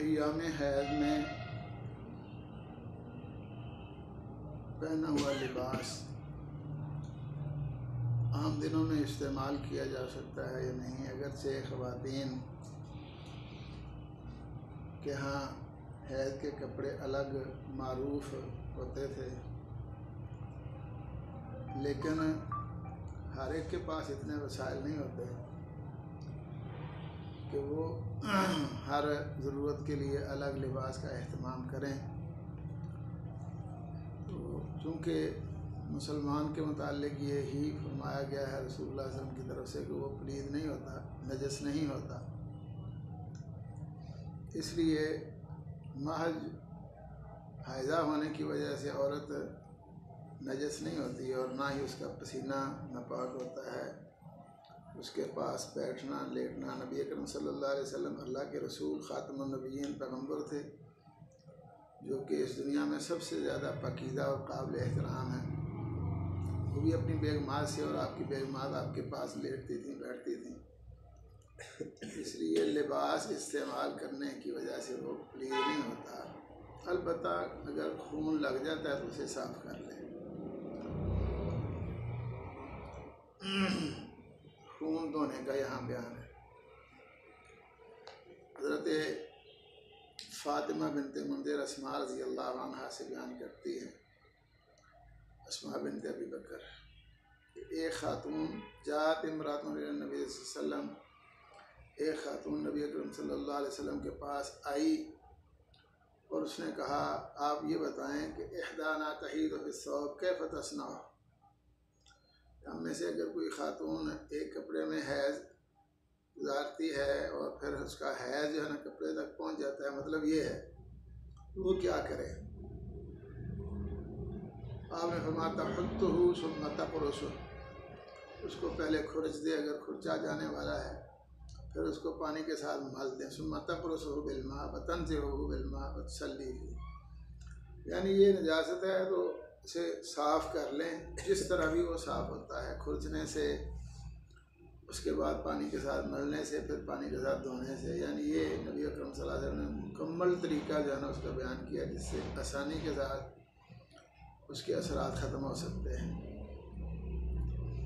अय्याम has में पहना हुआ लिबास आम दिनों में इस्तेमाल किया जा सकता है या नहीं। अगरचे ख़वातीन के यहाँ हैज़ के कपड़े अलग मारूफ होते थे, लेकिन हर एक के पास इतने वसाइल नहीं होते कि वो हर ज़रूरत के लिए अलग लिबास का अहतमाम करें। तो चूँकि मुसलमान के मुतालिक ये ही फरमाया गया है रसूलुल्लाह सल्लल्लाहु अलैहि वसल्लम की तरफ से कि वो पलीद नहीं होता, नजस नहीं होता, इसलिए महज हायज़ा होने की वजह से औरत नजस नहीं होती और ना ही उसका पसीना नापाक होता है। उसके पास बैठना लेटना, नबी अकरम सल्लल्लाहु अलैहि वसल्लम अल्लाह के रसूल ख़ातमुन नबिय्यीन पैगम्बर थे, जो कि इस दुनिया में सबसे ज़्यादा पाकीज़ा और काबिल एहतराम है। वो भी अपनी बेगमात से और आपकी बेगमात आपके पास लेटती थी, बैठती थी, इसलिए लिबास इस्तेमाल करने की वजह से वो पलीद नहीं होता। अलबत्ता अगर खून लग जाता है तो उसे साफ़ कर लें। खून धोने का यहाँ बयान है। हज़रत फ़ातिमा बिनते मुंज़िर अस्मा रज़ी अल्लाह अन्हा से बयान करती है, अस्मा बिनते अबी बकर, एक खातून जात इमरातुन नबी सल्लल्लाहु अलैहि वसल्लम, एक खातून नबी अकरम सल्लल्लाहु अलैहि वसल्लम के पास आई और उसने कहा, आप ये बताएं कि इहदाना तहीदु बिस्सौब कैफ़ तस्नअ, हम में से अगर कोई खातून एक कपड़े में हैज़ गुजारती है और फिर उसका हैज़ जो है ना कपड़े तक पहुंच जाता है, मतलब ये है वो क्या करे। आपने फरमाया तख़ुत्तुहु सुम्मा तक़रुसुहु, उसको पहले खुरच दे, अगर खुरचा जाने वाला है फिर उसको पानी के साथ मल दें। सुम्मा तक़रुसुहु बिलमा व तनज़िहुहु बिलमा व तुसल्ली फ़ीह, यानी ये नजासत है तो उसे साफ़ कर लें जिस तरह भी वो साफ़ होता है, खुरचने से, उसके बाद पानी के साथ मलने से, फिर पानी के साथ धोने से। यानी ये नबी अकरम सल्लल्लाहु अलैहि वसल्लम ने मुकम्मल तरीका जो है ना उसका बयान किया, जिससे आसानी के साथ उसके असरात ख़त्म हो सकते हैं।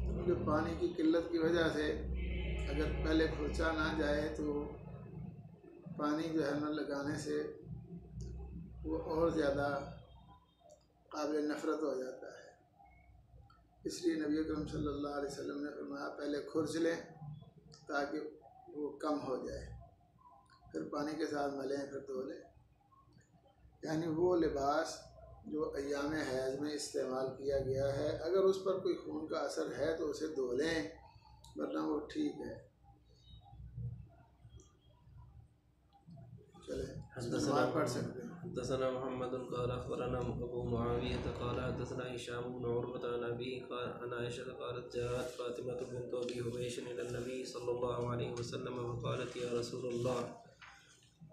क्योंकि पानी की किल्लत की वजह से अगर पहले खुरचा ना जाए तो पानी जो है ना लगाने से वो और ज़्यादा काबिल नफ़रत हो जाता है। इसलिए नबी अकरम सल्लल्लाहु अलैहि वसल्लम ने फरमाया पहले खुरच लें ताकि वो कम हो जाए, फिर पानी के साथ मलें, फिर धो लें। यानी वो लिबास जो अय्याम हैज़ में इस्तेमाल किया गया है, अगर उस पर कोई खून का असर है तो उसे धो लें, वरना वो ठीक है। चले पढ़ सकते हैं। हदसना मुहम्मद क़ाल अख़बरना अबू मुआविया क़ाल हदसना हिशाम बिन उरवा अन अबीही क़ाल अन आयशा क़ालत जाअत फ़ातिमा बिन्त अबी हुबैश इला नबी सल्लल्लाहु अलैहि वसल्लम फ़क़ालत या रसूलल्लाह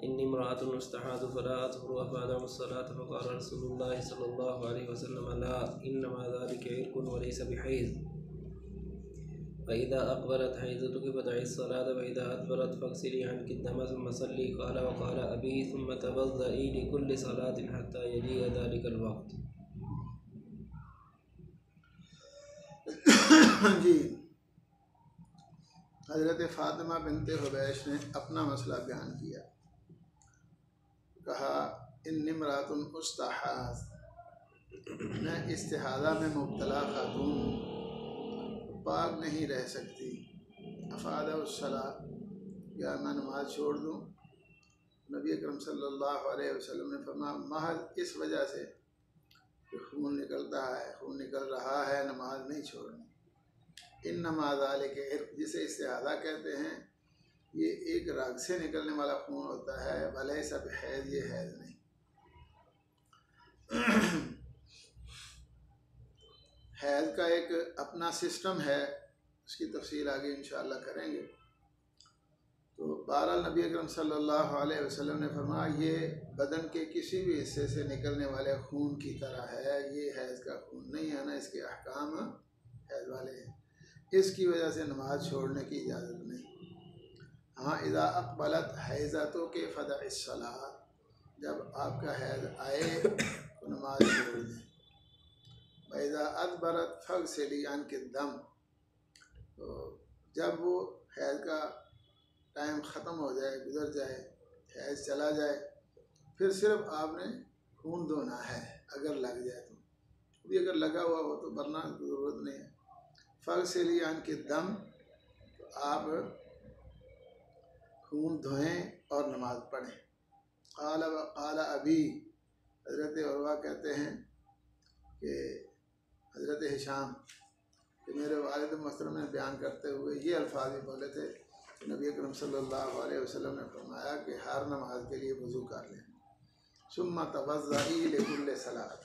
इन्नी इम्रअतुन उस्तहादु फ़ला अत्हुरु अफ़अदअु अस्सलात फ़क़ाल रसूलुल्लाह सल्लल्लाहु अलैहि वसल्लम ला इन्नमा ज़ालिका इर्क़ुन व लैसा बिहैज़ फ़इज़ा अक़बलत हैज़तुकी फ़दई अस्सलात वइज़ा अदबरत फ़ग़सिली अन्की अद्दम सुम्मा सल्ली क़ाल वक़ाल अबी सुम्मा तवज़्ज़ई लिकुल्लि सलातिन हत्ता यजीअ ज़ालिकल वक़्त। जी, हज़रत फ़ातिमा बिनते हुबैश ने अपना मसला बयान किया। कहा इन्नी इम्रअतुन उस्तहाज़, मैं इस्तिहाज़ा में मुब्तला खातून हूँ, पाक नहीं रह सकती। अफ़अदअु अस्सलात, या मैं नमाज छोड़ दूँ। नबी अकरम सल्लल्लाहु अलैहि वसल्लम ने फरमाया महज इस वजह से कि खून निकलता है, खून निकल रहा है, नमाज नहीं छोड़नी। इन्नमा ज़ालिका इर्क़, जिसे इस्तिहाज़ा कहते हैं, ये एक रग से निकलने वाला खून होता है, वलैसा बिहैज़, ये हैज़ नहीं। हैज़ का एक अपना सिस्टम है, उसकी तफसील आगे इंशाअल्लाह करेंगे। तो बहरहाल नबी अकरम सल्लल्लाहु अलैहि वसल्लम ने फरमाया ये बदन के किसी भी हिस्से से निकलने वाले खून की तरह है, ये हैज़ का खून नहीं है, ना इसके अहकाम हैज़ वाले हैं। इसकी वजह से नमाज छोड़ने की इजाज़त नहीं। हाँ, इज़ा अक़बलत हैज़तु के फ़दअ-इस-सलाह, जब आपका हैज़ आए तो नमाज छोड़ दें। व इज़ा अदबरत फ़ग़सिली अन्की दम, तो जब वो हैज़ का टाइम ख़त्म हो जाए, गुज़र जाए, हैज़ चला जाए, फिर सिर्फ आपने खून धोना है अगर लग जाए तो। भी अगर लगा हुआ हो तो वरना की ज़रूरत नहीं है। फ़ग़सिली अन्की दम, तो आप खून धोएं और नमाज पढ़ें। क़ाल अबी, हज़रत उर्वा कहते हैं कि हज़रत हिशाम कि मेरे वालिद मोहतरम ने बयान करते हुए ये अल्फाज भी बोले थे कि नबी अकरम सल्लल्लाहु अलैहि वसल्लम ने फरमाया कि हर नमाज के लिए वज़ू कर लें। सुम्मा तवज़्ज़ई लिकुल्लि सलात,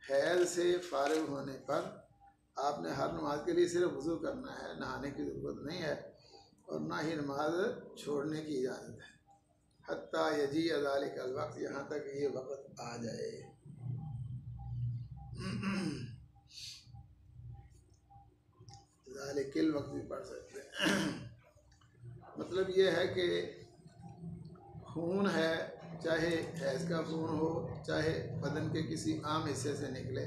हैज़ से फ़ारिग़ होने पर आपने हर नमाज के लिए सिर्फ वज़ू करना है, नहाने की ज़रूरत नहीं है और ना ही नमाज छोड़ने की इजाज़त है। हत्ता यजी ज़ालिकल वक्त, यहाँ तक ये वक्त आ जाए। ज़ालिकल वक्त भी पढ़ सकते हैं। मतलब ये है कि खून है, चाहे हैज़ का खून हो, चाहे बदन के किसी आम हिस्से से निकले,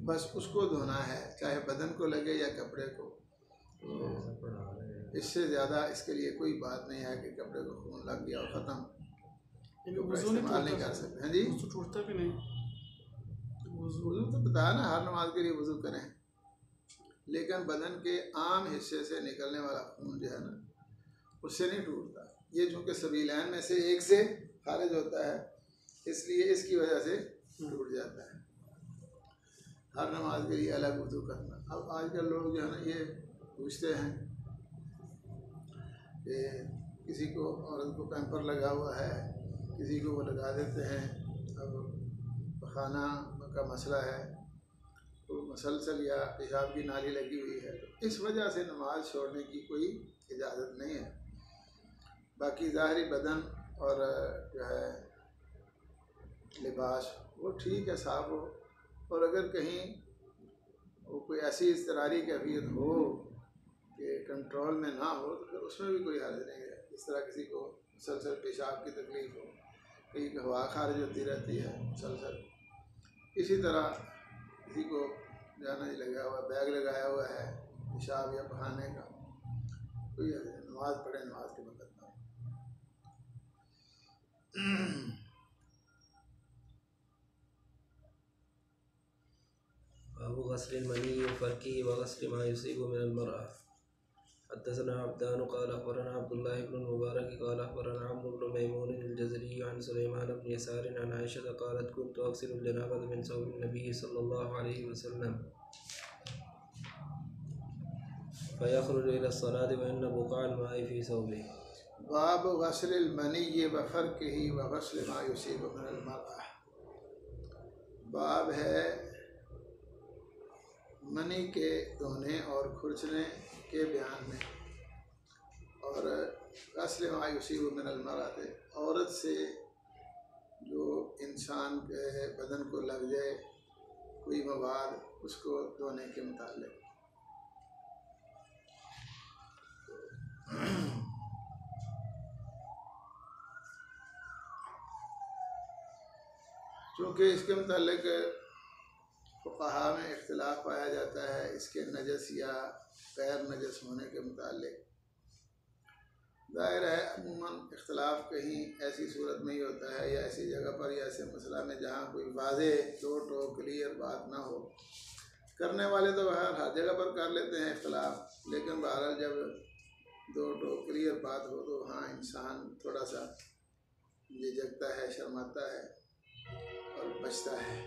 बस उसको धोना है, चाहे बदन को लगे या कपड़े को। तो इससे ज़्यादा इसके लिए कोई बात नहीं है कि कपड़े को खून लग गया और ख़त्म, कपड़ा इस्तेमाल नहीं कर सकते हैं जी। टूटता भी नहीं। वज़ू तो बताया ना, हर नमाज के लिए वज़ू करें, लेकिन बदन के आम हिस्से से निकलने वाला खून जो है ना, उससे नहीं टूटता। ये चूँकि सबीलैन में से एक से खारिज होता है, इसलिए इसकी वजह से टूट जाता है। हर नमाज के लिए अलग वज़ू करना। अब आजकल लोग जो है ना ये पूछते हैं कि किसी को औरत को पैम्पर लगा हुआ है, किसी को वो लगा देते हैं। अब पखाना का मसला है, तो मसलसल या पेशाब की नाली लगी हुई है, तो इस वजह से नमाज छोड़ने की कोई इजाज़त नहीं है। बाकी ज़ाहिरी बदन और जो है लिबास वो ठीक है, साफ़ हो, और अगर कहीं वो कोई ऐसी इज़्तिरारी कैफियत हो कि कंट्रोल में ना हो तो फिर उसमें भी कोई हर्ज नहीं है। इस तरह किसी को मुसलसल पेशाब की तकलीफ़ हो, कहीं हवा खारिज होती रहती है मुसलसल, इसी तरह किसी को जाना ही लगा हुआ, बैग लगाया हुआ है पेशाब या बहाने का, कोई नमाज पढ़े नमाज के वक़्त में। अबू गस्ल मनी फ़र्की व गस्ल मा युसीबु मिनल मरअ। हद्दसना अब्दान क़ाल अख़बरना अब्दुल्लाह इब्न मुबारक क़ाल अख़बरना अम्रु इब्न मैमून अल-जज़री अन सुलैमान इब्न यसार अन आयशा क़ालत कुन्तु अग़सिलु अल-जनाबत मिन सौबि नबी सल्लल्लाहु अलैहि वसल्लम फ़यख़रुजु इला अस्सलाति व इन्ना बुक़अल माइ फ़ी सौबिही। बाब गस्लिल मनी व फ़र्किही व गस्ल मा युसीबु मिनल मरअ। बाब है मनी के धोने और खुरचने के बयान में, और गस्ल मा युसीबु मिनल मरअ, औरत से जो इंसान के बदन को लग जाए कोई मवाद, उसको धोने के मुतालिक। चूँकि इसके मुतालिक फ़ुक़हा में इख्तिलाफ़ पाया जाता है, इसके नजस या गैर नजस होने के मुतालिक। ज़ाहिर है अमूमन इख्तिलाफ़ कहीं ऐसी सूरत में ही होता है या ऐसी जगह पर या ऐसे मसला में जहाँ कोई वाज़े दो टोक क्लियर बात ना हो। करने वाले तो हर जगह पर कर लेते हैं इख्तिलाफ़, लेकिन बहरहाल जब दो टोक क्लियर बात हो तो हाँ इंसान थोड़ा सा झिझकता है, शर्माता है और बचता है।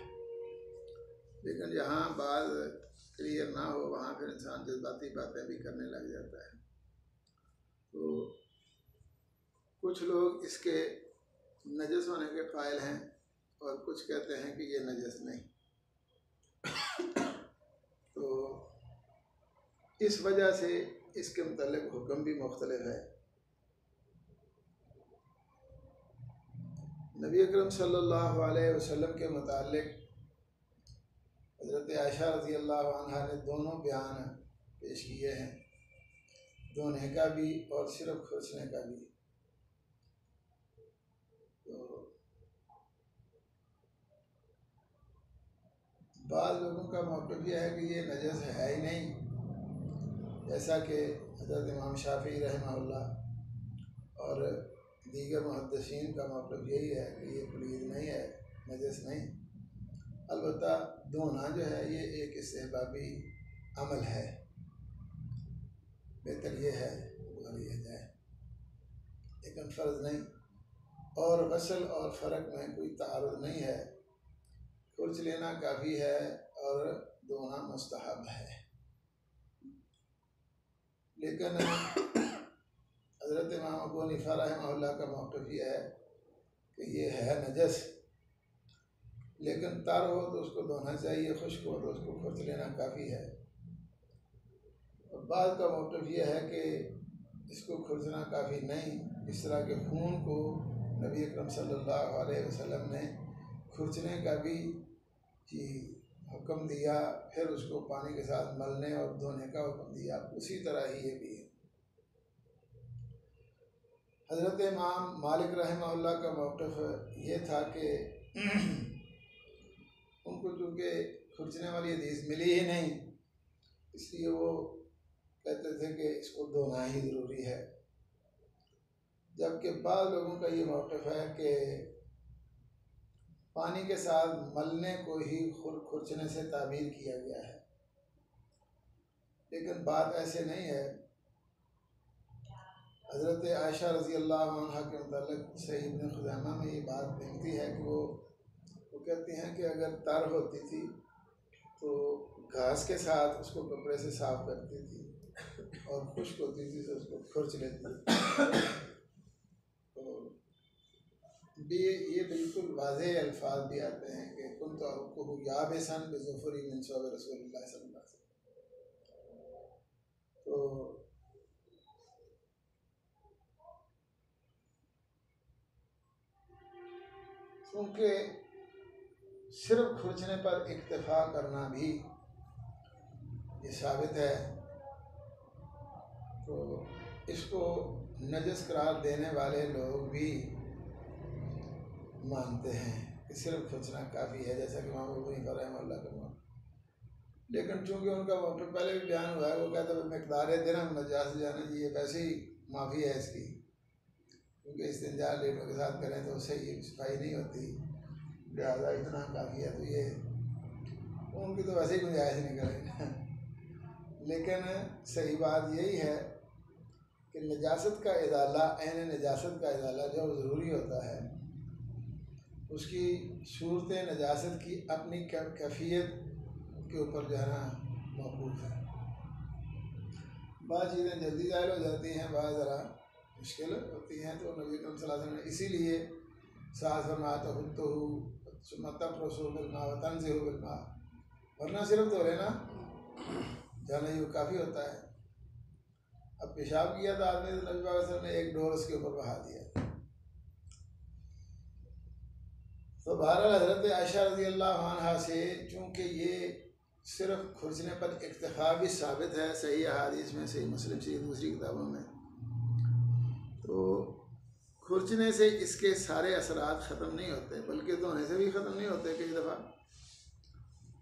लेकिन जहाँ बात क्लियर ना हो वहाँ फिर इंसान जज्बाती बातें भी करने लग जाता है। तो कुछ लोग इसके नजस होने के कायल हैं और कुछ कहते हैं कि ये नजस नहीं। तो इस वजह से इसके मुतालिक हुक्म भी मुख्तलिफ है। नबी अकरम सल्लल्लाहु अलैहि वसल्लम के मुतालिक हज़रत आयशा रज़ी अल्लाह अन्हा ने दोनों बयान पेश किए हैं। धोने का भी और सिर्फ खुरचने का भी। तो बाद लोगों का मौक़िफ़ यह है कि ये नजस है ही नहीं, जैसा कि हज़रत इमाम शाफ़ी रहमहुल्लाह और दीगर मुहद्दिसीन का मौक़िफ़ यही है कि ये पलीद नहीं है, नजस नहीं। अलबत्ता धोना जो है ये एक इस्तेहबाबी अमल है, बेहतर ये है धो लिया जाए, लेकिन फ़र्ज़ नहीं। और गस्ल और फ़र्क में कोई तारुद नहीं है, खुर्च लेना काफ़ी है और धोना मुस्तहब है। लेकिन हज़रत इमाम अबू हनीफ़ा रहमहुल्लाह का मौक़िफ़ ये है कि ये है नजस, लेकिन तर हो तो उसको धोना चाहिए, खुश्क हो तो उसको खुर्च लेना काफ़ी है। और बाद का मौक़िफ़ ये है कि इसको खुर्चना काफ़ी नहीं। इस तरह के खून को नबी अकरम सल्लल्लाहु अलैहि वसल्लम ने खुर्चने का भी हुक्म दिया, फिर उसको पानी के साथ मलने और धोने का हुक्म दिया। उसी तरह ही ये भी है। हज़रत इमाम मालिक रहमहुल्लाह का मौक़िफ़ ये था कि उनको चूँकि खुर्चने वाली हदीस मिली ही नहीं, इसलिए वो कहते थे कि इसको धोना ही ज़रूरी है। जबकि बाद लोगों का ये मौक़िफ़ है कि पानी के साथ मलने को ही खुरचने से ताबीर किया गया है, लेकिन बात ऐसे नहीं है। हज़रत आयशा रज़ी अल्लाह अन्हा के मुतालिक सहीह इब्न खुज़ैमा में ये बात मिलती है कि वो कहती हैं कि अगर तर होती थी तो घास के साथ उसको कपड़े से साफ करती थी और खुश्क होती थी तो उसको खुर्च लेती थी। तो ये बिल्कुल वाज़ेह अल्फाज भी आते हैं कि कुन्तु अरुक्कुहु याबिसन बिज़ुफ़ुरी मिन सौबि रसूलिल्लाह सल्लल्लाहु अलैहि वसल्लम। तो क्योंकि सिर्फ खुर्चने पर इक्तफा करना भी ये साबित है, तो इसको नजस करार देने वाले लोग भी मानते हैं कि सिर्फ खुर्चना काफ़ी है, जैसा कि इमाम अबू हनीफा रहमहुल्लाह का मानना। लेकिन चूँकि उनका मौक़िफ़ पहले भी बयान हुआ है, वो कहते हैं मिक़दार दिरहम नजास जाना चाहिए, वैसे ही माफ़ी है इसकी, क्योंकि इस्तिंजा लेटों के साथ करें तो उससे ये सफाई नहीं होती, लिहाजा इतना काफ़ी है। तो ये उनकी तो वैसे ही गुंजाइश नहीं करें। लेकिन सही बात यही है कि नजासत का इज़ाला, ऐन नजासत का इज़ाला जो ज़रूरी होता है, उसकी सूरत नजासत की अपनी कैफियत के ऊपर जो है ना मौकूफ़ है। बाद चीज़ें जल्दी ज़ाहिर हो जाती हैं, बाद ज़रा मुश्किल होती हैं। तो नबी अकरम सल्लल्लाहु अलैहि वसल्लम ने इसीलिए साथ फरमाया तहुत्तहु सुम्मतफ़ रसूल बिलमा व तंज़िहु बिलमा, वरना सिर्फ धो लेना जाना ही काफ़ी होता है। अब पेशाब किया था आदमी, तो नबी वसल्लम ने एक डोर उसके ऊपर बहा दिया। तो बहरहाल हज़रत आयशा रज़ी अल्लाह अन्हा से चूँकि ये सिर्फ खुर्चने पर इक्तफ़ा भी साबित है सही अहादीस में, सही मुस्लिम से दूसरी किताबों में, तो खुर्चने से इसके सारे असरात ख़त्म नहीं होते, बल्कि धोने से भी ख़त्म नहीं होते कई दफ़ा।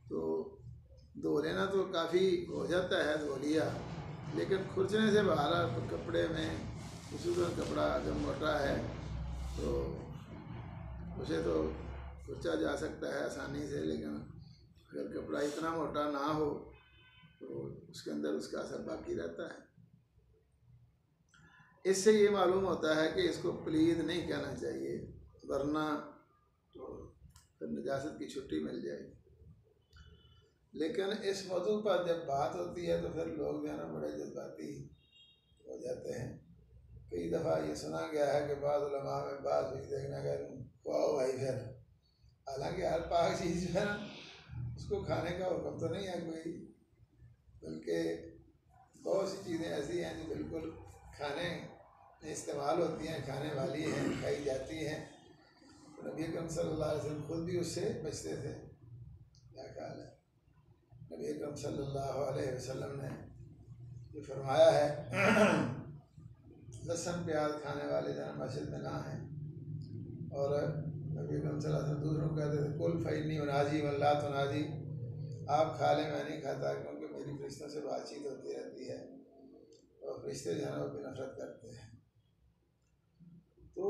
तो धो लेना तो काफ़ी हो जाता है, धो लिया, लेकिन खुर्चने से बहरहाल कपड़े में, खुसूसन कपड़ा अगर मोटा है तो उसे तो खुर्चा जा सकता है आसानी से, लेकिन अगर कपड़ा इतना मोटा ना हो तो उसके अंदर उसका असर बाकी रहता है। इससे ये मालूम होता है कि इसको पलीद नहीं कहना चाहिए, वरना तो फिर नजासत की छुट्टी मिल जाएगी। लेकिन इस मौजू पर जब बात होती है तो फिर लोग जो है ना बड़े जज्बाती हो जाते हैं। कई दफ़ा ये सुना गया है कि बाद उलमा में बात हुई, देखना गया खुआओ भाई, फिर हालांकि हर पाक चीज़ जो है ना उसको खाने का हुक्म तो नहीं है कोई, बल्कि बहुत सी चीज़ें ऐसी हैं जो बिल्कुल खाने में इस्तेमाल होती हैं, खाने वाली हैं, खाई जाती हैं। नबी अकरम सल्लल्लाहु अलैहि वसल्लम खुद भी उससे बचते थे। क्या ख्याल है? नबी अकरम सल्लल्लाहु अलैहि वसल्लम ने कि फरमाया है लहसुन प्याज खाने वाले जना मस्जिद में ना हैं। और नबी अकरम सल्लल्लाहु अलैहि वसल्लम दूसरों को कहते थे कुल फ़इन्नी उनाजी वल्ला तुनाजी, आप खा लें मैं नहीं खाता, क्योंकि मेरी फरिश्तों से बातचीत होती रहती है और फरिश्ते जो है ना वो भी नफरत करते हैं। तो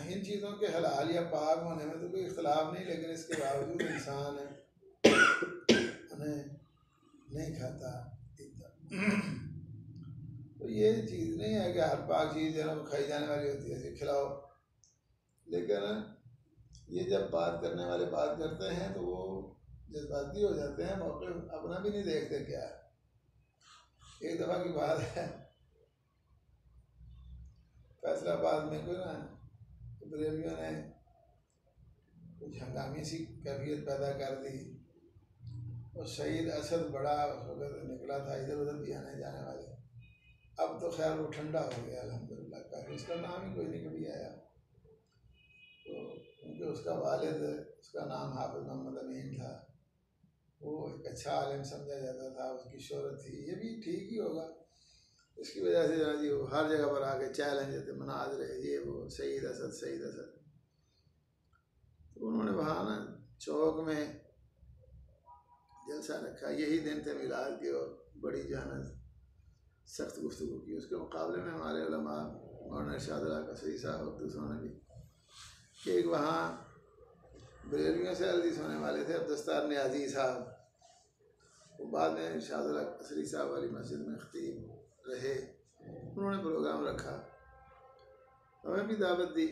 इन चीज़ों के हलाल या पाक होने में तो कोई इख्तलाफ नहीं, लेकिन इसके बावजूद इंसान उन्हें नहीं खाता। तो ये चीज़ नहीं है कि हर पाक चीज़ जो है ना वो खाई जाने वाली होती है, इसे खिलाओ। लेकिन ये जब बात करने वाले बात करते हैं तो वो जज्बाती हो जाते हैं, मौके अपना भी नहीं देखते। क्या एक दफ़ा की बात है, फैसलाबाद में कोई ना बरेलियों ने कुछ हंगामी सी कैफियत पैदा कर दी और शहीद असद बड़ा उस वक्त निकला था, इधर उधर भी आने जाने वाले। अब तो खैर वो ठंडा हो गया अल्हम्दुलिल्लाह, काफ़ी उसका नाम ही कोई नहीं कभी आया। तो क्योंकि उसका वालिद, उसका नाम हाफिज मोहम्मद अमीन था, वो एक अच्छा आलिम समझा जाता था, उसकी शोहरत थी। ये भी ठीक ही होगा, इसकी वजह से जी वो हर जगह पर आके चैलेंज थे, मनाजरे, ये वो शहीद असद शहीद असद। तो उन्होंने वहाँ ना चौक में जलसा रखा, यही दिन थे मिलाद के, और बड़ी जो है ना सख्त गुफ्तगू की। उसके मुकाबले में हमारे उलमा मौलाना इरशाद कसरी साहब और दूसरों ने भी कि एक वहाँ बरेलियों से हदीस होने वाले थे अब्दुस्तार न्याजी साहब, वो बाद में इरशाद कसरी साहब वाली मस्जिद में खतीब रहे। उन्होंने प्रोग्राम रखा, हमें भी दावत दी।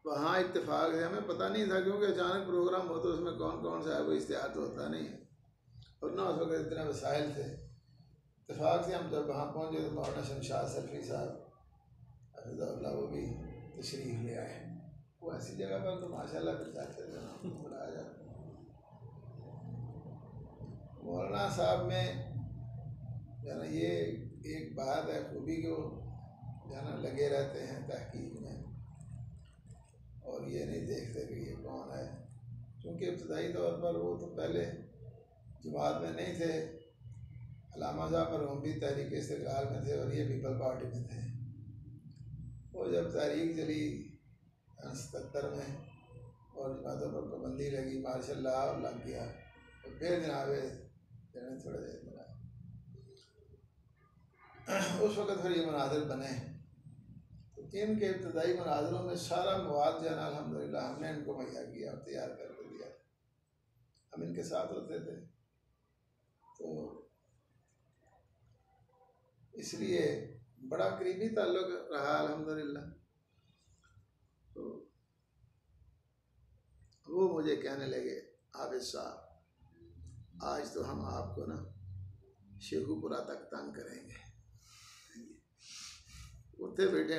वहाँ इत्तेफाक है, हमें पता नहीं था, क्योंकि अचानक प्रोग्राम हो तो उसमें कौन कौन सा है कोई इश्तिहार तो होता नहीं है, और ना उस वक्त इतने वसाइल थे। इत्तेफाक से हम जब वहाँ पहुँचे तो मौलाना शमशाद सल्फी साहब हफ़िज़हुल्लाह वो भी तशरीफ़ ले आए। वो ऐसी जगह पर तो माशाल्लाह फिर जाते थे ना, बुलाया जाता। मौलाना साहब में जो ना ये एक बात है खूबी को जो ना लगे रहते हैं तहकीक में, और ये नहीं देखते कि ये कौन है। क्योंकि इब्तदाई तौर पर वो तो पहले जमात में नहीं थे, अल्लामा साहब मरहूम भी तहरीक इस्तिक़लाल में थे और ये पीपल पार्टी में थे। वो जब तहरीक चली 77 में और जमातों पर पाबंदी लगी, मार्शल लॉ लग गया, तो फिर जनाबे थोड़े देर में उस वक़्त फिर ये मनाज़िर बने। तो इनके इब्तदाई मनाज़िरों में सारा मवाद जो है ना अल्हम्दुलिल्लाह हमने इनको मुहैया किया और तैयार करके दिया। हम इनके साथ होते थे, तो इसलिए बड़ा करीबी ताल्लुक़ रहा अल्हम्दुलिल्लाह। तो वो मुझे कहने लगे, हाफिज़ साहब आज तो हम आपको ना शेखुपुरा तक तंग करेंगे। उठे बैठे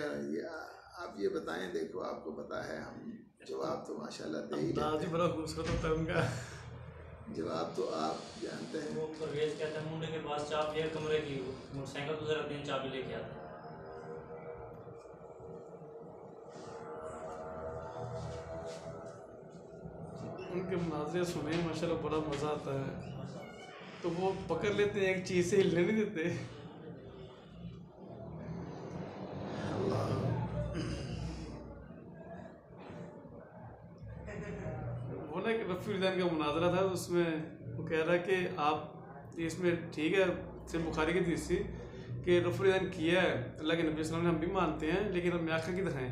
आप ये बताएं, देखो आपको पता है हम जवाब तो माशाल्लाह दे ही देते हैं। बड़ा खूबसूरत होता है उनका जवाब तो आप जानते हैं। वो परवेज कहता है मुंडे के पास चाबी है कमरे की, मोटरसाइकिल तो जरा दिन चाबी लेके आता है। उनके मुनाज़रे सुने माशाल्लाह बड़ा मज़ा आता है। तो वो पकड़ लेते हैं, एक चीज़ से हिलने नहीं देते। वो ना एक रफ़ी उद्दीन का मुनाजरा था, उसमें वो कह रहा है कि आप इसमें ठीक है से बुखारी की हदीस थी कि रफ़ी उद्दीन किया है अल्लाह के नबी सल्लल्लाहु अलैहि वसल्लम ने, हम भी मानते हैं, लेकिन हम आखिर की दिखाएं।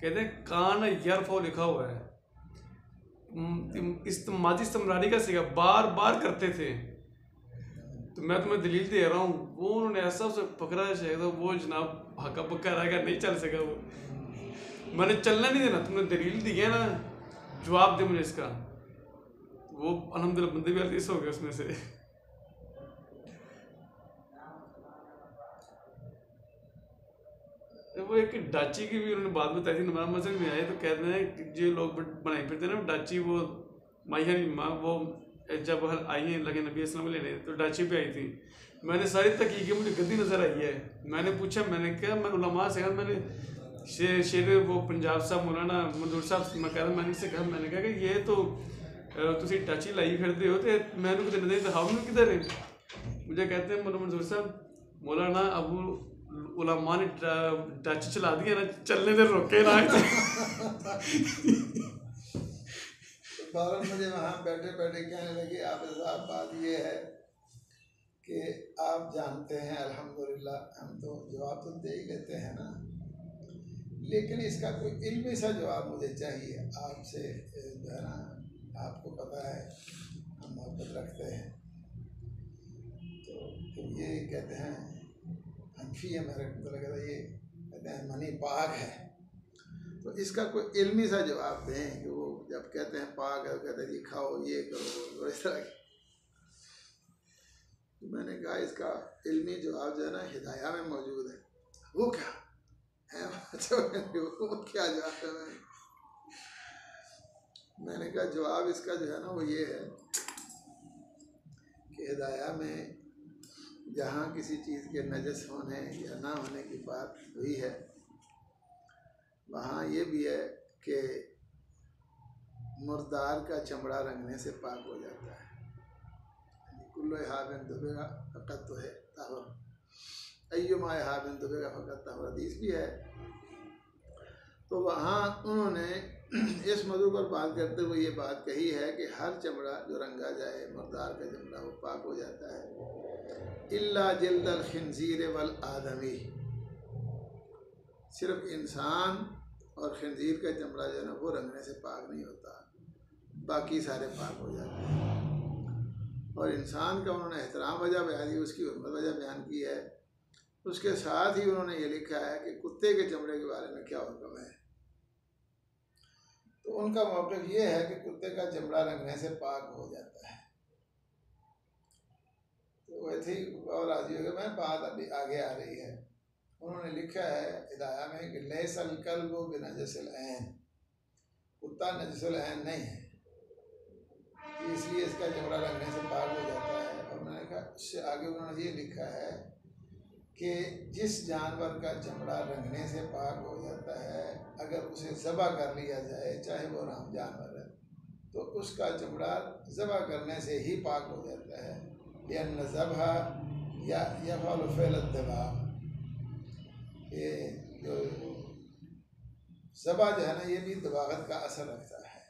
कहते हैं कान यरफ़ो लिखा हुआ है, माजी इस्तिमरारी का सीगा बार बार करते थे। तो मैं तुम्हें दलील दे रहा हूँ, वो उन्होंने ऐसा उसे पकड़ा है, तो वो जनाब हक्का पक्का रहेगा, नहीं चल सका। वो मैंने चलना नहीं देना, तुमने दलील दी है ना, जवाब दे मुझे इसका। वो अल्हम्दुलिल्लाह बंदे भी हदीस हो गए उसमें से। वो एक डाची की भी उन्होंने बात बताई थी, नमाज मस्जिद में आए तो कहते हैं कि जो लोग बनाए फिरते हैं ना डाची, वो माहिया माँ वो जब आई हैं लगे नबी अस्सलाम लेने, तो डाची पे आई थी। मैंने सारी तहकीक मुझे गद्दी नज़र आई है। मैंने पूछा, मैंने कहा मैं उलमा से कहा, मैंने शेर वो पंजाब साहब मौलाना मंजूर साहब मैं कह रहा, मैंने से कहा, मैंने कहा कि ये तो तुसी डाची लाई फिरते हो, तो मैंने कितने दिन दिखाओ मैं किधर है। मुझे कहते हैं मौलाना मंजूर साहब, मौलाना अबू उलमा ने टच चला दिया ना, चलने दे रोके ना। बहरहाल मुझे वहाँ बैठे बैठे कहने लगे आप साहब बात ये है कि आप जानते हैं अल्हम्दुलिल्लाह हम तो जवाब तो दे ही लेते हैं ना, लेकिन इसका कोई इल्मी सा जवाब मुझे चाहिए आपसे, जो है ना आपको पता है हम मोहब्बत रखते हैं। तो ये कहते हैं हनफी है, मेरे को लगा था ये कहते हैं मनी पाक है, तो इसका कोई इल्मी सा जवाब दें कि वो जब कहते हैं पाक है कहते हैं ये खाओ ये करो इस तरह की। तो मैंने कहा इसका इल्मी जवाब जो है ना हिदाया में मौजूद है। वो क्या है? वो क्या जवाब है? मैंने कहा जवाब इसका जो है ना वो ये है कि हिदाया में जहाँ किसी चीज़ के नजस होने या ना होने की बात हुई है, वहाँ ये भी है कि मुर्दार का चमड़ा रंगने से पाक हो जाता है। कुल्लो हाबिन दुबेगा फ़कत तो है ताहर, अय्युमा हाबिन दुबेगा फ़कत ताहर, हदीस भी है। तो वहाँ उन्होंने इस मौजू पर बात करते हुए ये बात कही है कि हर चमड़ा जो रंगा जाए मुर्दार का चमड़ा वो पाक हो जाता है, इल्ला जिल्दल खिंजीर वल आदमी, सिर्फ इंसान और खिंजीर का चमड़ा जो है ना वो रंगने से पाक नहीं होता, बाकी सारे पाक हो जाते हैं। और इंसान का उन्होंने एहतराम वजह बयान की, उसकी हुर्मत वजह बयान की है। उसके साथ ही उन्होंने ये लिखा है कि कुत्ते के चमड़े के बारे में क्या हुक्म है। तो उनका मौक़िफ़ ये है कि कुत्ते का चमड़ा रंगने से पाक हो जाता है। तो वैसे ही और राजी हो गया, मैं बात अभी आगे आ रही है। उन्होंने लिखा है हिदाया में कि लैसल कल्बु बिनजसिल ऐन, कुत्ता नजसुल ऐन नहीं है, इसलिए इसका चमड़ा रंगने से पाक हो जाता है। और मैंने कहा उससे आगे उन्होंने ये लिखा है कि जिस जानवर का चमड़ा रंगने से पाक हो जाता है अगर उसे ज़बह कर लिया जाए, चाहे वो राम जानवर है, तो उसका चमड़ा ज़बह करने से ही पाक हो जाता है। यानी ज़बह या यफ़अलु फ़िअल अद्दबाग़, ये जो ज़बह जो है ना ये भी दबागत का असर रखता है।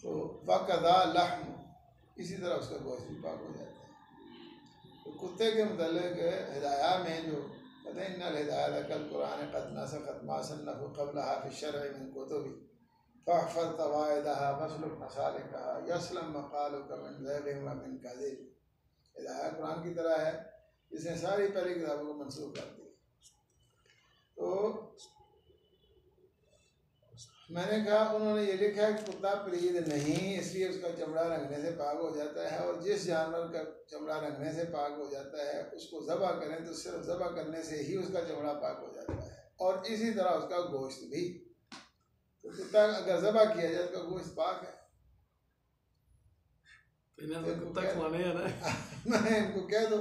तो वक़दा लहम, इसी तरह उसका गोश्त भी पाक हो जाता है। तो कुत्ते के मुतल्लिक़ हिदाया में जो कहते हैं इन्नल हिदायत कल कुरान क़द नसख़त मा सन्नफ़ु क़ब्लहा फ़ी शरइ मिन कुतुबि फ़हफ़ज़ क़वाइदहा वस्लुक मसालिकहा यस्लम मक़ालुका मिन ज़ैग़िन व मिन कज़िब। हिदाया कुरान की तरह है, इसने सारी पहली किताबों को मनसूख कर दिया। तो मैंने कहा उन्होंने ये लिखा है कि कुत्ता पलीद नहीं, इसलिए उसका चमड़ा रंगने से पाक हो जाता है। और जिस जानवर का चमड़ा रंगने से पाक हो जाता है उसको ज़बह करें तो सिर्फ ज़बह करने से ही उसका चमड़ा पाक हो जाता है, और इसी तरह उसका गोश्त भी। तो कुत्ता अगर ज़बह किया जाए तो गोश्त पाक है। कुत्ता खिलाने है ना, मैं इनको कह दो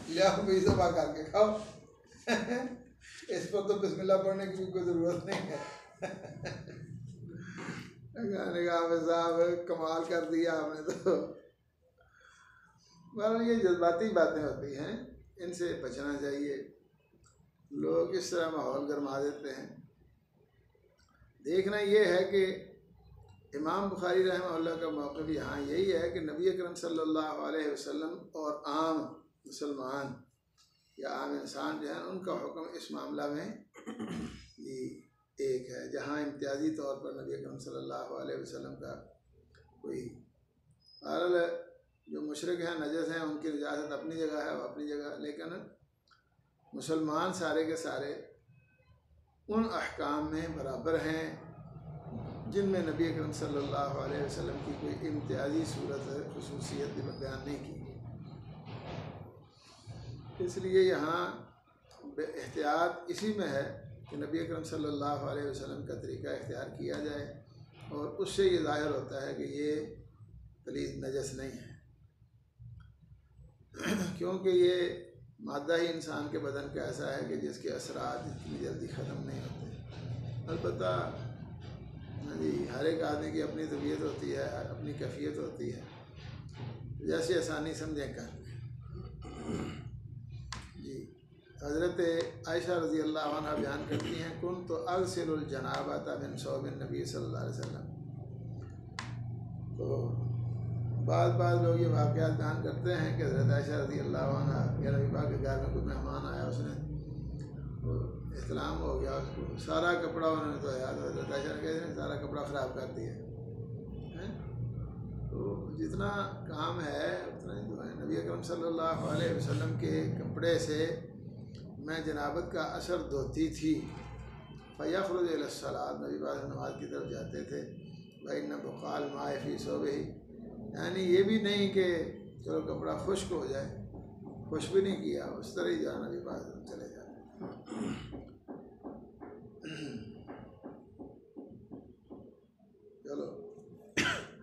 लियाओ भाई ज़बह करके खाओ। इस पर तो बिस्मिल्लाह पढ़ने की भी कोई ज़रूरत नहीं है। मैंने कहा साहब कमाल कर दिया आपने तो। मगर ये जज्बाती बातें होती हैं, इनसे बचना चाहिए। लोग इस तरह माहौल गरमा देते हैं। देखना ये है कि इमाम बुखारी रहमहुल्लाह का मौक़िफ़ यहाँ यही है कि नबी अकरम सल्लल्लाहु अलैहि वसल्लम और आम मुसलमान या आम इंसान जो है उनका हुक्म इस मामला में ये एक है, जहाँ इम्तियाजी तौर पर नबी अकरम सल्लल्लाहु अलैहि वसल्लम का कोई बहरहाल जो मुशरिक हैं नजस हैं उनकी निजात अपनी जगह है, वो अपनी जगह, लेकिन मुसलमान सारे के सारे उन अहकाम में बराबर हैं जिनमें नबी अकरम सल्लल्लाहु अलैहि वसल्लम की कोई इम्तियाजी सूरत खुसूसियत बयान नहीं की गई। इसलिए यहाँ एहतियात इसी में है कि नबी अकरम सल्लल्लाहु अलैहि वसल्लम का तरीका इख्तियार किया जाए, और उससे ये ज़ाहिर होता है कि ये पलीद नजस नहीं है, क्योंकि ये मादा ही इंसान के बदन का ऐसा है कि जिसके असरात इतनी जल्दी ख़त्म नहीं होते। अलबत्ता जी हर एक आदमी की अपनी तबीयत होती है, अपनी कैफियत होती है, जैसी आसानी समझें कर। हज़रत आयशा रज़ी अल्लाह अन्हा बयान करती हैं कुन तो अगसिलुल जनाबत मिन सौबिन नबी सल्लल्लाहु अलैहि वसल्लम। तो बाद लोग ये वाक़यात बयान करते हैं कि हज़रत आयशा रज़ी अल्लाह अन्हा के नबी पाक के घर में कोई मेहमान आया, उसने वो इस्लाम हो गया, उसको सारा कपड़ा उन्होंने धोया, तो हज़रत आयशा ने कहा सारा कपड़ा ख़राब कर दिया है। तो जितना काम है उतना ही धोएं। नबी अकरम सल्लल्लाहु अलैहि वसल्लम के कपड़े से मैं जनाबत का असर धोती थी। फ़यख़रुज इलस्सलात, नबी पाक नमाज की तरफ जाते थे। भाई न बक़ाल माए फ़ी सौबिही, यानी ये भी नहीं कि चलो कपड़ा खुश्क हो जाए, खुश भी नहीं किया, उस तरह ही जाना नबी पाक चले जाते। चलो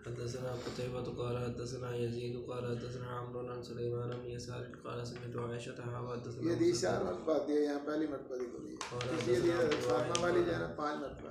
हदसना क़ुतैबा क़ाल हदसना यज़ीद क़ाल हदसना अम्रु अन सुलैमान बिन यसार क़ाल समिअतु आयशा हदसना ये 4 मरतबा दिए, यहाँ पहली मरतबा दी बोली है, फातिमा वाली जो है ना 5 मरतबा।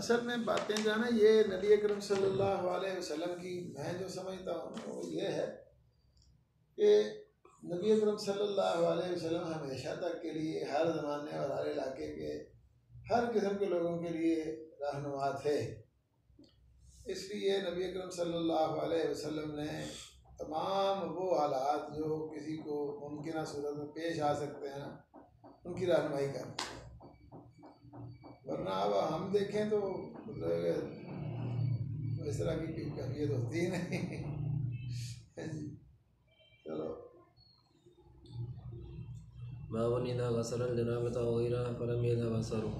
असल में बातें जो है ना ये नबी अकरम सल्लल्लाहु अलैहि वसल्लम की मैं जो समझता हूँ वो ये है कि नबी अकरम सल्लल्लाहु अलैहि वसल्लम हमेशा तक के लिए हर ज़माने और हर इलाके के हर किस्म के लोगों के लिए रहनुमा थे। इसलिए नबी अकरम सल्लल्लाहु अलैहि वसल्लम ने तमाम वो हालात जो किसी को मुमकिन सूरत में पेश आ सकते हैं उनकी रहनुमाई कर, वरना अब हम देखें तो इस तरह की कैफियत होती ही नहीं। चलो बावन इज़ा गसल जनाबत वग़ैरह फलम यतबसरु।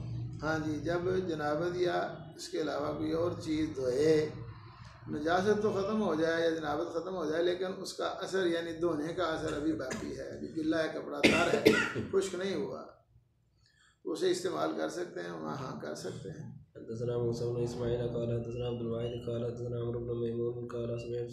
हाँ जी, जब जनाबत या इसके अलावा कोई और चीज़ धोए, नजासत तो ख़त्म हो जाए या जनाबत ख़त्म हो जाए लेकिन उसका असर यानी धोने का असर अभी बाकी है, अभी गिल्ला है, कपड़ा तार है, खुश्क नहीं हुआ, तो उसे इस्तेमाल कर सकते हैं, वहाँ हाँ कर सकते हैं। हदसना मूसा बिन इस्माईल क़ाल हदसना अब्दुल वाहिद क़ाल हदसना अम्रु बिन मैमून क़ाल समिअतु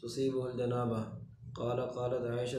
तुसीबुहुल जनाबा क़ाल क़ालत आयशा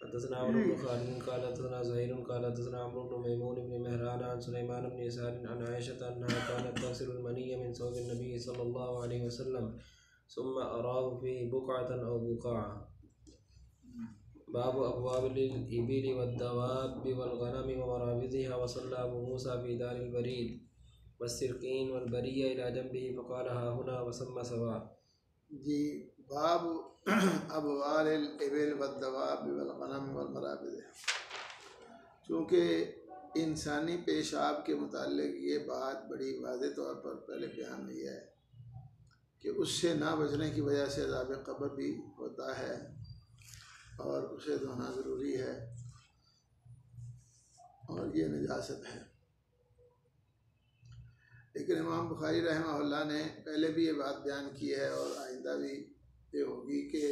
हदसना अमरु बिन ख़ालिद क़ाल हदसना ज़ुहैर क़ाल हदसना अम्रु बिन मैमून बिन महरान अन सुलैमान बिन यसार अन आयशा अन्नहा कानत तग़सिलुल मनिय्य मिन सौबि नबी सल्लल्लाहु अलैहि वसल्लम सुम्मा अराहु फ़ीहि बुक़अतन औ बुक़अ। बाब अबवाबिल इबिल वद्दवाबि वल्गनमि वमराबिज़िहा वसल्ला अबू मूसा फ़ी दारिल बरीद वस्सिरकीन वलबरिया इला जंबिही फ़क़ाल हा हुना वसम्मा सवा। जी, बाब अबवालिल इबिल वद्दवाबि वल्गनमि वमराबिज़। चूँकि इंसानी पेशाब के मुताल्लिक़ ये बात बड़ी वाज़ेह तौर पर पहले बयान हुई है कि उससे ना बचने की वजह से अज़ाब क़ब्र भी होता है और उसे धोना ज़रूरी है और ये नजासत है। लेकिन इमाम बुखारी रहमहुल्लाह ने पहले भी ये बात बयान की है और आइंदा भी ये होगी कि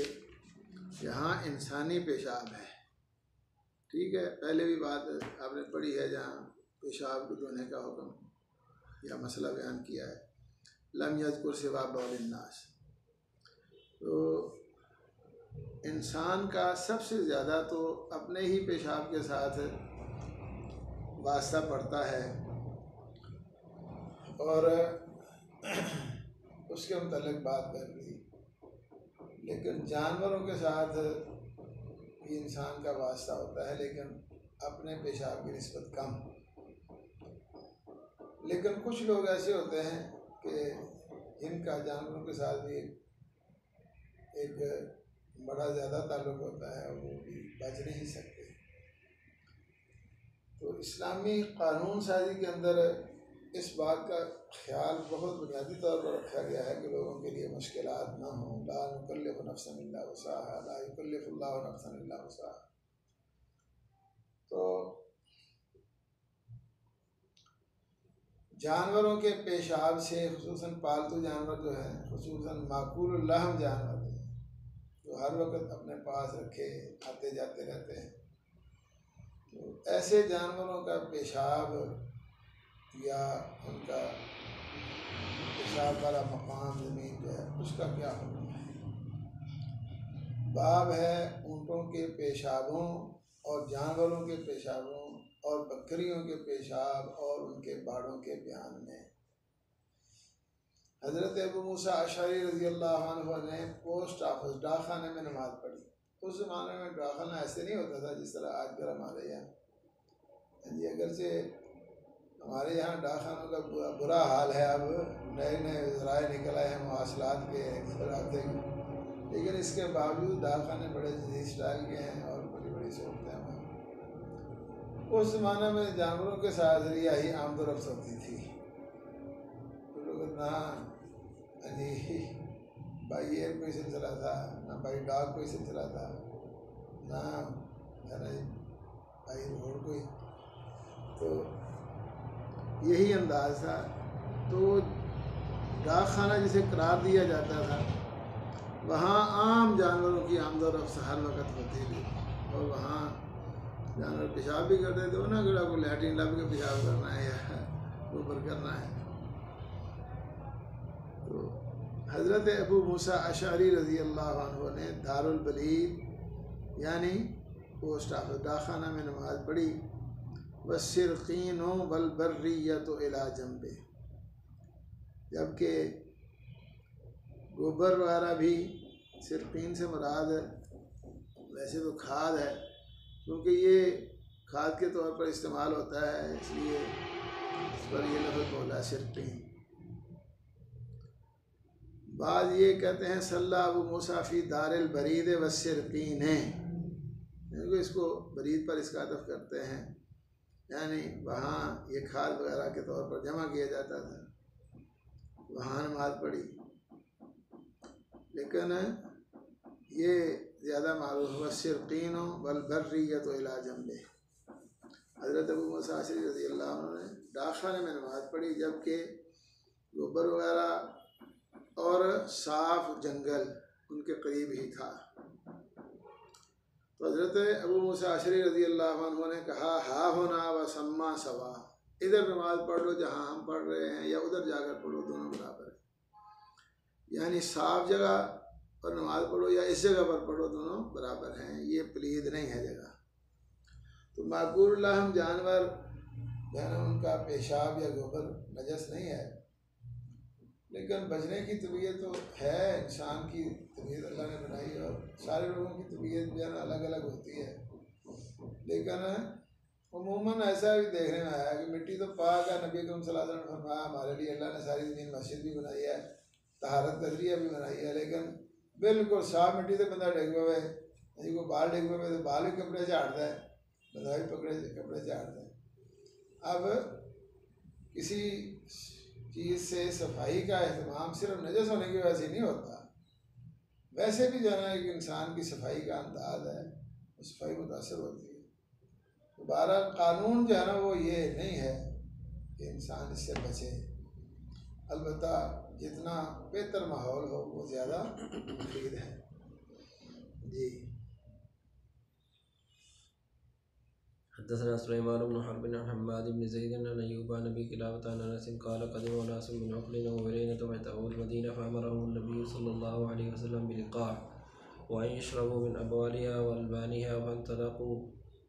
यहाँ इंसानी पेशाब है, ठीक है, पहले भी बात आपने पढ़ी है जहाँ पेशाब को धोने का हुक्म या मसला बयान किया है, लम यज़कुर सिवा बौलिन नास। तो इंसान का सबसे ज़्यादा तो अपने ही पेशाब के साथ वास्ता पड़ता है और उसके मुतालिक बात कर ली, लेकिन जानवरों के साथ भी इंसान का वास्ता होता है लेकिन अपने पेशाब की निस्बत कम। लेकिन कुछ लोग ऐसे होते हैं कि जिनका जानवरों के साथ भी एक बड़ा ज़्यादा ताल्लुक़ होता है और वो भी बच नहीं सकते। तो इस्लामी क़ानून साजी के अंदर इस बात का ख्याल बहुत बुनियादी तौर पर रखा गया है कि लोगों के लिए मुश्किलात ना हों। ला नुकल्लिफ़ु नफ़्सन इल्ला वुसअहा, ला युकल्लिफ़ुल्लाहु नफ़्सन इल्ला वुसअहा। तो जानवरों के पेशाब से, खुसूसन पालतू जानवर जो हैं, खुसूसन माकूलुल लहम जानवर जो हर वक्त अपने पास रखे आते जाते रहते हैं, तो ऐसे जानवरों का पेशाब या उनका पेशाब वाला मकाम ज़मीन जो है उसका क्या हुक्म है। बाब है ऊँटों के पेशाबों और जानवरों के पेशाबों और बकरियों के पेशाब और उनके बाड़ों के बयान में। हज़रत अबू मूसा अशअरी रज़ी अल्लाह अन्हु ने पोस्ट ऑफिस डाकखाने में नमाज़ पढ़ी। उस ज़माने में डाकखाना ऐसे नहीं होता था जिस तरह आजकल हमारे यहाँ जी। अगरचे हमारे यहाँ डाकखानों का बुरा हाल है, अब नए नए ज़राए निकल आए हैं मवासलात के रास्ते, लेकिन इसके बावजूद डाकखाने बड़े जदीद स्टाइल के हैं और बड़ी बड़ी सहूलतें हैं। उस ज़माने में जानवरों के साथ ज़रिया ही आमदोरफ्त होती थी। तो लोग ना बाई एयर कोई सिलसिला था, ना बाई डॉग कोई सिलसिला था, ना है ना बाई रोड कोई, तो यही अंदाज था। तो डाक खाना जिसे करार दिया जाता था वहाँ आम जानवरों की आमदोरफ्त हर वक्त होती थी और वहाँ जानवर पेशाब भी करते थे ना, गड़ा को लैट्रिन लब के पेशाब करना है या ऊपर करना है। तो हज़रत अबू मूसा अशअरी रज़ी अल्लाह अन्हु ने दारुल बलीद यानी पोस्ट ऑफिस डाकखाना में नमाज़ पढ़ी। वस्सिरकीनो वल बर्रियतु इला जंबे, जबकि गोबर वगैरह भी सिरकीन से मुराद वैसे तो खाद है, क्योंकि ये खाद के तौर पर इस्तेमाल होता है, इसलिए इस पर ये लफ्ज़ बोला सिरकीन। बाद ये कहते हैं सल्ला अबू मूसा फ़ी दारिल बरीद वस्सिरकीन है, इसको बरीद पर इसका अतफ़ करते हैं, यानी वहाँ ये खाद वगैरह के तौर पर जमा किया जाता था, वहाँ नमाज पढ़ी। लेकिन ये ज़्यादा मारूफ हुआ सिरकीन वल बर्रियत इला जंबे। हज़रत अबू मूसा अशअरी रज़ी अल्लाह अन्हु ने डाकखाने में नमाज पढ़ी, जबकि गोबर वगैरह और साफ जंगल उनके करीब ही था। तो हज़रत अबू मूसा अशअरी रज़ी अल्लाह अन्हु ने कहा हा होना व सम्मा सवा, इधर नमाज पढ़ लो जहाँ हम पढ़ रहे हैं या उधर जाकर पढ़ो, दोनों बराबर है। यानी साफ जगह पर नमाज पढ़ो या इस जगह पर पढ़ो, दोनों बराबर हैं, ये प्लीद नहीं है जगह। तो माकूल हम जानवर जो है ना उनका पेशाब या गोबर नजस नहीं है, लेकिन बचने की तबीयत तो है, इंसान की तबीयत अल्लाह ने बनाई और सारे लोगों की तबीयत जो है ना अलग अलग होती है। लेकिन उमूमन ऐसा भी देखने में आया कि मिट्टी तो पाक है, नबी अकरम सल्लल्लाहु अलैहि वसल्लम ने फरमाया हमारे लिए अल्लाह ने सारी ज़मीन मस्जिद भी बनाई है, तहारत का ज़रिया भी बनाई है, लेकिन बिल्कुल साफ मिट्टी से बंदा डिग पवे, यदि कोई बाल डिग पवे तो बाल भी कपड़े झाड़ता है, बंदा भी कपड़े झाड़ता है। अब किसी चीज़ से सफाई का एहतमाम सिर्फ नजस होने की वजह से नहीं होता, वैसे भी जो है कि इंसान की सफाई का अंदाज है, सफाई मुतासर होती है। तो बहरहाल कानून जो है ना वो ये नहीं है कि इंसान इससे बचे, अलबत्ता जितना बेहतर माहौल हो वो ज़्यादा मुफीद है। जी हदसना सुलैमान बिन हर्ब बिन हम्माद बिन ज़ैद अन अय्यूब अन अबी क़िलाबत अन अनस क़ाल क़दिम उनास मिन उक़लिन व उरैनत फ़अतौल मदीना फ़अमरहुम नबी सल्लल्लाहु अलैहि वसल्लम बिलिक़ाह व अन यशरबू मिन अबवालिहा व अलबानिहा फ़न्तलक़ू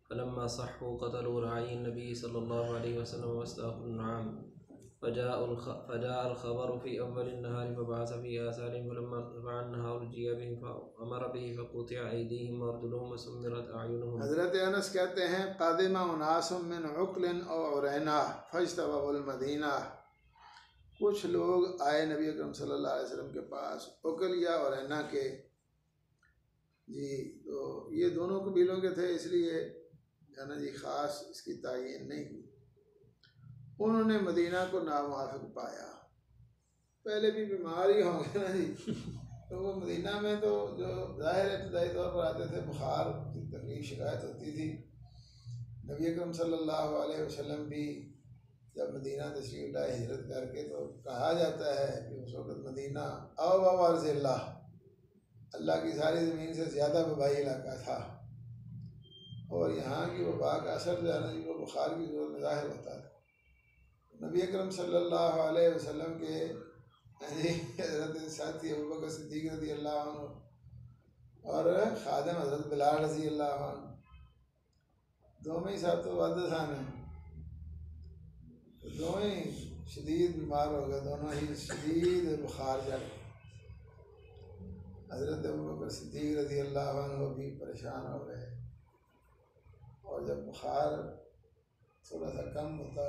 फ़लम्मा सह्हू क़तलू राई नबी सल्लल्लाहु अलैहि वसल्लम वस्ताक़ुन नआम फ़जाअ अल-ख़बर फ़ी अव्वल अन-नहार फ़बअस फ़ी आसारिहिम फ़लम्मा इर्तफ़अ अन-नहार जिया बिहिम फ़अमर बिहि फ़क़ुतिअ अयदीहिम व अर्जुलुहुम व सुम्मिरत अअयुनुहुम। हज़रत अनस कहते हैं क़ादिमा उनासुम मिन उक़लिन व उरैना फ़ज्तबउल मदीना, कुछ लोग आए नबी अकरम सल्लल्लाहु अलैहि वसल्लम के पास उक़ल या उरैना के। जी तो ये दोनों कबीलों के थे, इसलिए है ना जी ख़ास इसकी तायीन नहीं हुई। उन्होंने मदीना को नामुवाफ़िक़ पाया, पहले भी बीमार ही होंगे ना जी, तो वो मदीना में तो जो ज़ाहिर इब्तिदाई तौर पर आते थे, बुखार की तकलीफ़ शिकायत होती थी। नबी अकरम सल्लल्लाहु अलैहि वसल्लम भी जब मदीना तशरीफ़ लाए हिजरत करके, तो कहा जाता है कि उस वक़्त मदीना अवज़िल्ला अल्लाह की सारी ज़मीन से ज़्यादा वबाई इलाका था, और यहाँ की वबा का असर जो है ना जी वो बुखार की सूरत में ज़ाहिर होता था। नबी अकरम सल्लल्लाहु अलैहि वसल्लम के हज़रत साथी अबू बकर सिद्दीक़ रज़ी अल्लाह अन्हु और खादिम हज़रत बिलाल रज़ी अल्लाह अन्हु दोनों ही साथ तो वादसान हैं, दोनों ही शदीद बीमार हो गए, दोनों ही शदीद बुखार चढ़ गए। हज़रत अबू बकर सिद्दीक़ रज़ी अल्लाह अन्हु भी परेशान हो गए और जब बुखार थोड़ा सा कम होता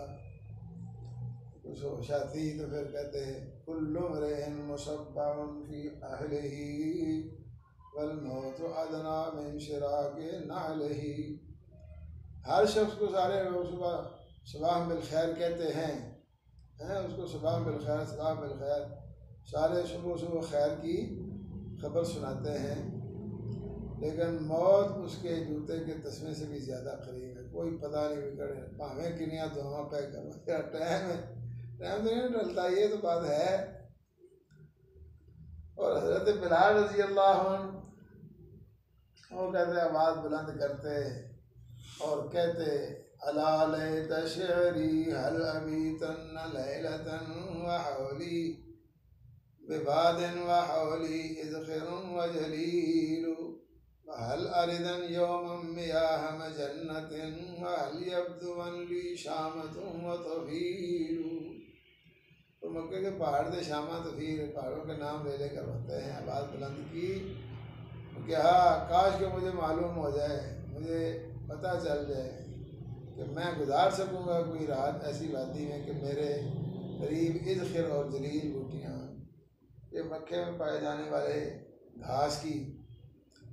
कुछ होश आती तो फिर कहते कुल्लु मरिइन मुसब्बहुन फी अहलिही वल मौतु अदना मिन शिराके नालिही। हर शख्स को सारे लोग सुबह सुबह बिल खैर कहते हैं, उसको सुबह बिल खैर सारे सुबह सुबह खैर की खबर सुनाते हैं, लेकिन मौत उसके जूते के तस्मे से भी ज़्यादा करीब है। कोई पता नहीं बिगड़े भावें किनिया दुआ पे करो, टाइम तो नहीं डलता, ये तो बात है। और हज़रत बिलाल रज़ी अल्लाह अन्हु वो कहते आवाज़ बुलंद करते और कहते अला लैता शिअरी हल अबीतन लैलतन व हौली बिबादिन व हौली इज़खिरुन व जलीलु व हल अरिदन यौमन मियाह मजन्नतिन व हल यब्दुवन ली शामतुन व तफीलु। तो मक्के के पहाड़ थे शामा तो फिर पहाड़ों के नाम ले लेकर होते हैं। आवाज़ बुलंद की कि हाँ काश के मुझे मालूम हो जाए, मुझे पता चल जाए कि मैं गुजार सकूँगा कोई रात ऐसी वादी में कि मेरे करीब इज़खिर और जलील बूटियाँ, ये मक्के में पाए जाने वाले घास की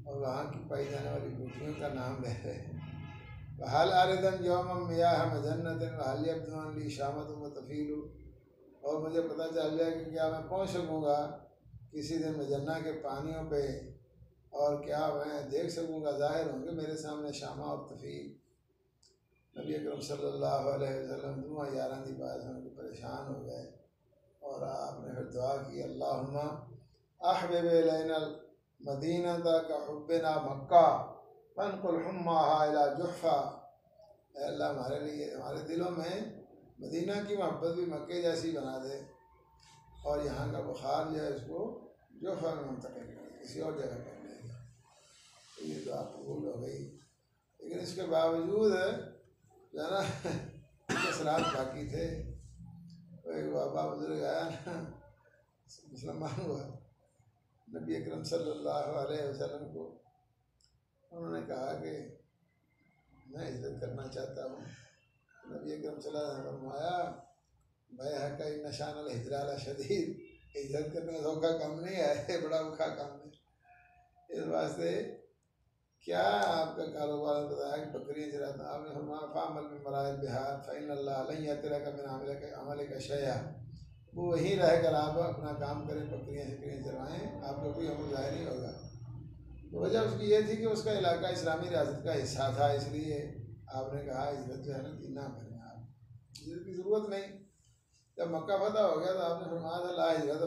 और वहाँ की पाई जाने वाली बूटियों का नाम ले रहे हैं। हाल आरदन यौम मियाह मजन्नतिन हाल यब्दुन ली शामतुन व तफीलु। और मुझे पता चल जाए कि क्या मैं पहुँच सकूँगा किसी दिन मजन्ना के पानियों पे, और क्या मैं देख सकूँगा, ज़ाहिर होंगे मेरे सामने शामा और तफील। नबी अकरम सल्लल्लाहु अलैहि वसल्लम दुआ यारां दी बात सुन के परेशान हो गए और आपने फिर दुआ की अल्लाहुम्मा अहबिब इलैनल मदीनता का हुब्बिना मक्का फनकुल हुम्माहा इला जुहफा। अल्लाह हमारे लिए हमारे दिलों में मदीना की मोहब्बत भी मक्के जैसी बना दे और यहाँ का बुखार जो है इसको जुहफा में मुंतकिल कर दे, किसी और जगह पर ले जाए। तो ये दुआ कबूल हो गई, लेकिन इसके बावजूद जो है ना सलात बाकी थे। तो एक बाबा बुजुर्ग आया ना, मुसलमान हुआ, नबी अकरम सल्लल्लाहु अलैहि वसल्लम को उन्होंने कहा कि मैं हिजरत करना चाहता हूँ। नबी अकरम सल्लल्लाहु अलैहि वसल्लम फरमाया बैहका नशान अल हिजरा शदीद, हिजरत करने का धोखा काम नहीं है, बड़ा औखा काम है। इस वास्ते क्या आपका कारोबार बताया कि बकरियाँ चराता, आपने फरमाया फामल में मराइल बिहार फ़ैन अल्लाह अलैहि तेरा का बिन अमल का शया, वो वहीं रहकर आप अपना काम करें, बकरियाँ शकरियाँ चरवाएँ, आपका कोई अमल ज़ाहिर नहीं होगा। तो वजह उसकी ये थी कि उसका इलाका इस्लामी रियासत का हिस्सा था, इसलिए आपने कहा हिजरत जो है ना कि ना करें, आप हिजरत की ज़रूरत नहीं। जब मक्का फतह हो गया तो आपने फरमाया था ला हिजरत